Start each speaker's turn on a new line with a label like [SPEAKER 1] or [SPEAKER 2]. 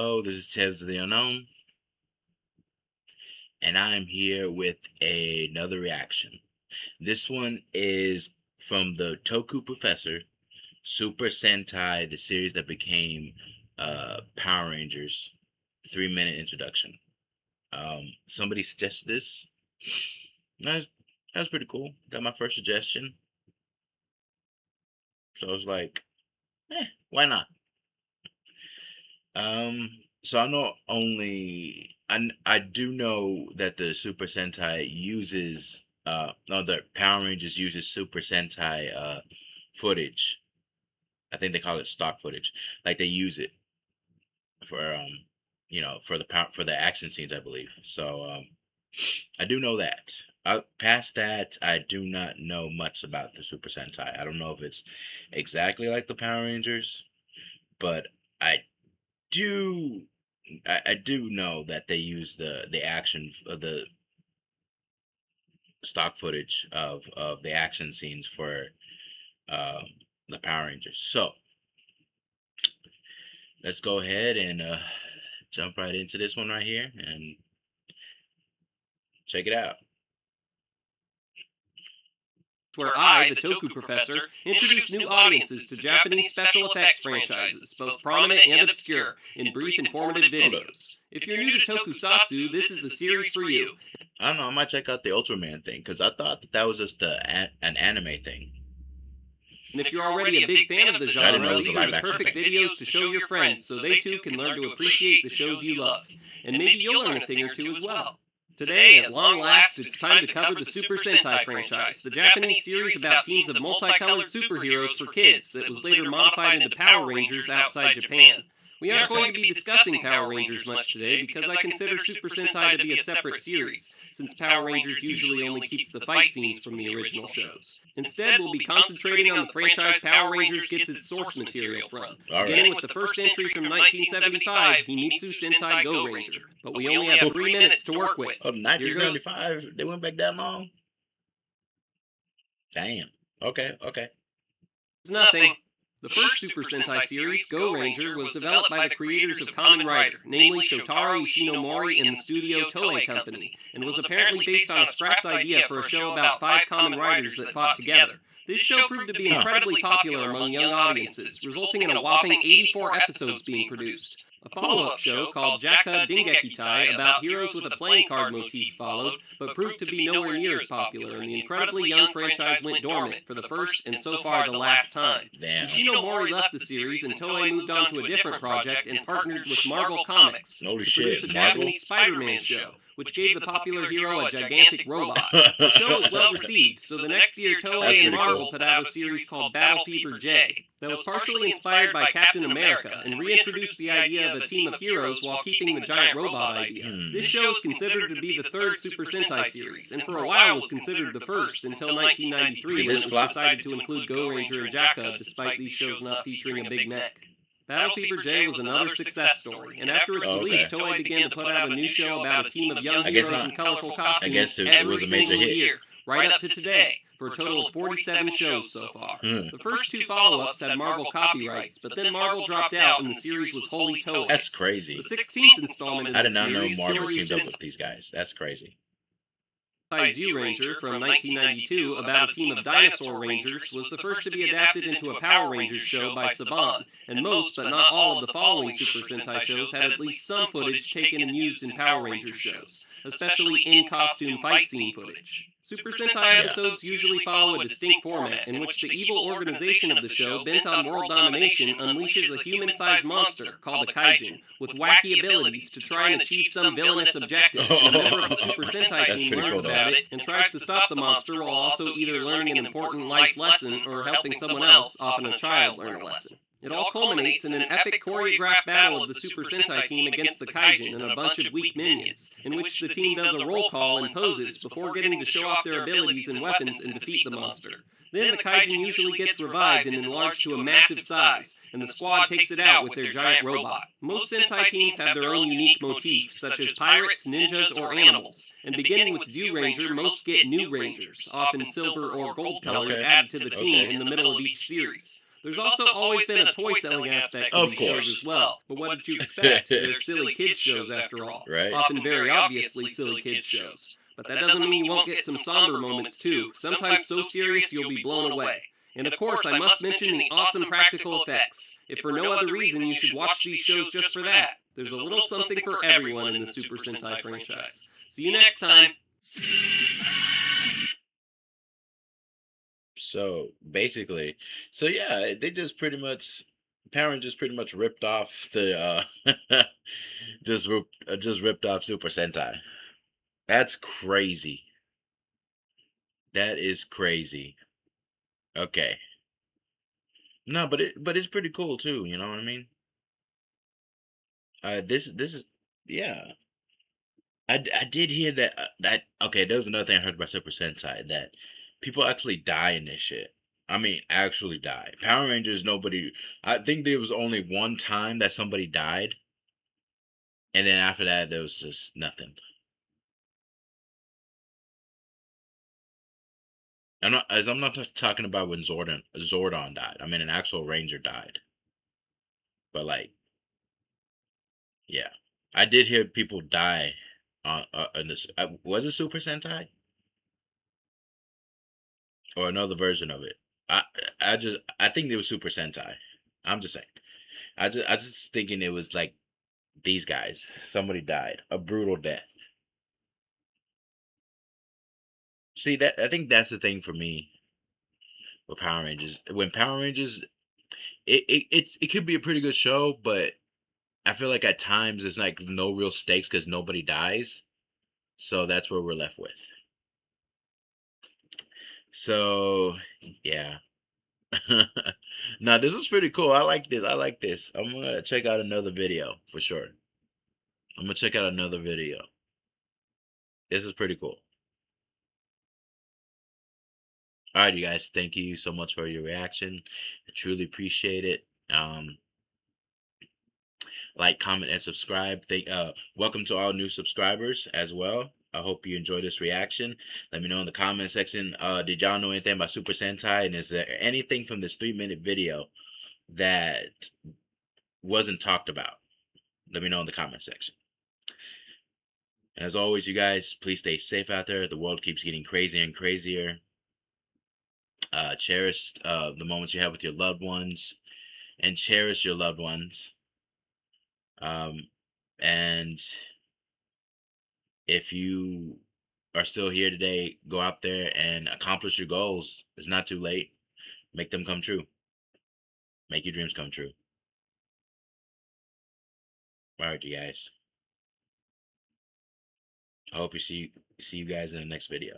[SPEAKER 1] Hello, this is Tales of the Unknown, and I'm here with another reaction. This one is from the Toku Professor, Super Sentai, the series that became Power Rangers, 3-minute introduction. Somebody suggested this. That was pretty cool. Got my first suggestion. So I was like, why not? So I do know that the Super Sentai uses no, the Power Rangers uses Super Sentai footage. I think they call it stock footage. Like they use it for for the action scenes, I believe. So I do know that. Past that, I do not know much about the Super Sentai. I don't know if it's exactly like the Power Rangers, but I do I do know that they use the action of the stock footage of the action scenes for uh, the Power Rangers. So let's go ahead and jump right into this one right here and check it out.
[SPEAKER 2] Where I, the Toku Professor, introduce new audiences to Japanese special effects franchises, both prominent and obscure, in brief informative videos. If you're new to Tokusatsu, this is the series for you.
[SPEAKER 1] I don't know, I might check out the Ultraman thing, because I thought that was just an anime thing.
[SPEAKER 2] And if you're already a big fan of the genre, these are the perfect videos to show your friends so they too can learn to appreciate the shows you love. And maybe you'll learn a thing or two as well. Today, at long last, it's time to cover the Super Sentai franchise, the Japanese series about teams of multicolored superheroes for kids that was later modified into Power Rangers outside Japan. We aren't going to be discussing Power Rangers much today because I consider Super Sentai to be a separate series, since Power Rangers usually only keeps the fight scenes from the original shows. Instead, we'll be concentrating on the franchise Power Rangers gets its source material from, beginning with the first entry from 1975, Himitsu Sentai Go Ranger. But we only have 3 minutes to work with.
[SPEAKER 1] Oh, 1975? They went back that long? Damn. Okay.
[SPEAKER 2] It's nothing. The first Super Sentai series, Go Ranger, was developed by the creators of Kamen Rider, namely Shotaro Ishinomori and the studio Toei Company, and was apparently based on a scrapped idea for a show about 5 Kamen Riders that fought together. This show proved to be incredibly popular among young audiences, resulting in a whopping 84 episodes being produced. A follow-up show called Jakka Dengekitai about heroes with a playing card motif followed, but proved to be nowhere near as popular, and the incredibly young franchise went dormant for the first and so far the last time. Ishinomori left the series, and Toei moved on to a different project and partnered with Marvel Comics to produce a Japanese Spider-Man show, which gave the popular hero a gigantic robot. The show was well received, so the next year Toei and Marvel put out a series called Battle Fever J that was partially inspired by Captain America and reintroduced the idea of a team of heroes while keeping the giant robot idea. This show is considered to be the third Super Sentai series, and for a while was considered the first until 1993 when it was decided to include Go Ranger and Jakka despite these shows not featuring a big mech. Battle Fever J was another success story, and after its release, Toei began to put out a new show about a team of young heroes in colorful costumes every single year, right up to today, for a total of 47 shows so far. The first 2 follow-ups had Marvel copyrights, but then Marvel dropped out and the series was wholly Toei's.
[SPEAKER 1] That's crazy.
[SPEAKER 2] The 16th installment in the series,
[SPEAKER 1] I did not know Marvel teamed up with these guys. That's crazy.
[SPEAKER 2] Z Ranger from 1992 about a team of dinosaur rangers was the first to be adapted into a Power Rangers show by Saban, and most, but not all, of the following Super Sentai shows had at least some footage taken and used in Power Rangers shows, especially in-costume fight scene footage. Super Sentai episodes usually follow a distinct format in which the evil organization of the show, bent on world domination, unleashes a human-sized monster called a Kaijin with wacky abilities to try and achieve some villainous objective. And a member of the Super Sentai team learns about it and tries to stop the monster while also either learning an important life lesson or helping someone else, often a child, learn a lesson. It all culminates in an epic choreographed battle of the Super Sentai team against the Kaijin and a bunch of weak minions, in which the team does a roll call and poses before getting to show off their abilities and weapons and defeat the monster. Then the Kaijin usually gets revived and enlarged to a massive size, and the squad takes it out with their giant robot. Most Sentai teams have their own unique motifs, such as pirates, ninjas, or animals, and beginning with Zyuranger, most get new Rangers, often silver or gold colored, added to the team in the middle of each series. There's also always been a toy selling aspect to
[SPEAKER 1] Of
[SPEAKER 2] these shows as
[SPEAKER 1] course.
[SPEAKER 2] well, but what did you expect? They're silly kids shows after all.
[SPEAKER 1] Right?
[SPEAKER 2] Often very obviously silly kids shows. But that doesn't mean you won't get some somber moments too, sometimes so serious you'll be blown away. And of course, I must mention the awesome practical effects. If for no other reason, you should watch these shows just for that. There's a little something for everyone in the Super Sentai franchise. See you next time!
[SPEAKER 1] So basically, so yeah, they just pretty much, Parent just pretty much ripped off the just ripped off Super Sentai. That's crazy. That is crazy. Okay. No, but it's pretty cool too. You know what I mean? This is, yeah. I did hear that that okay. There was another thing I heard about Super Sentai, that people actually die in this shit. I mean, actually die. Power Rangers, nobody. I think there was only one time that somebody died, and then after that, there was just nothing. I'm not talking about when Zordon died. I mean, an actual Ranger died. But like, yeah, I did hear people die in this. Was it Super Sentai or another version of it? I I think it was Super Sentai. I'm just saying. I just thinking it was like these guys. Somebody died a brutal death. See, that I think that's the thing for me with Power Rangers. When Power Rangers, it could be a pretty good show, but I feel like at times it's like no real stakes because nobody dies. So that's where we're left with. So yeah. No, this was pretty cool. I like this. I like this. I'm gonna check out another video for sure. I'm gonna check out another video. This is pretty cool. All right, you guys. Thank you so much for your reaction. I truly appreciate it. Like, comment, and subscribe. Welcome to all new subscribers as well. I hope you enjoy this reaction. Let me know in the comment section. Did y'all know anything about Super Sentai? And is there anything from this 3-minute video that wasn't talked about? Let me know in the comment section. And as always, you guys, please stay safe out there. The world keeps getting crazier and crazier. Cherish the moments you have with your loved ones, and cherish your loved ones. And if you are still here today, go out there and accomplish your goals. It's not too late. Make them come true. Make your dreams come true. All right, you guys. I hope you see you guys in the next video.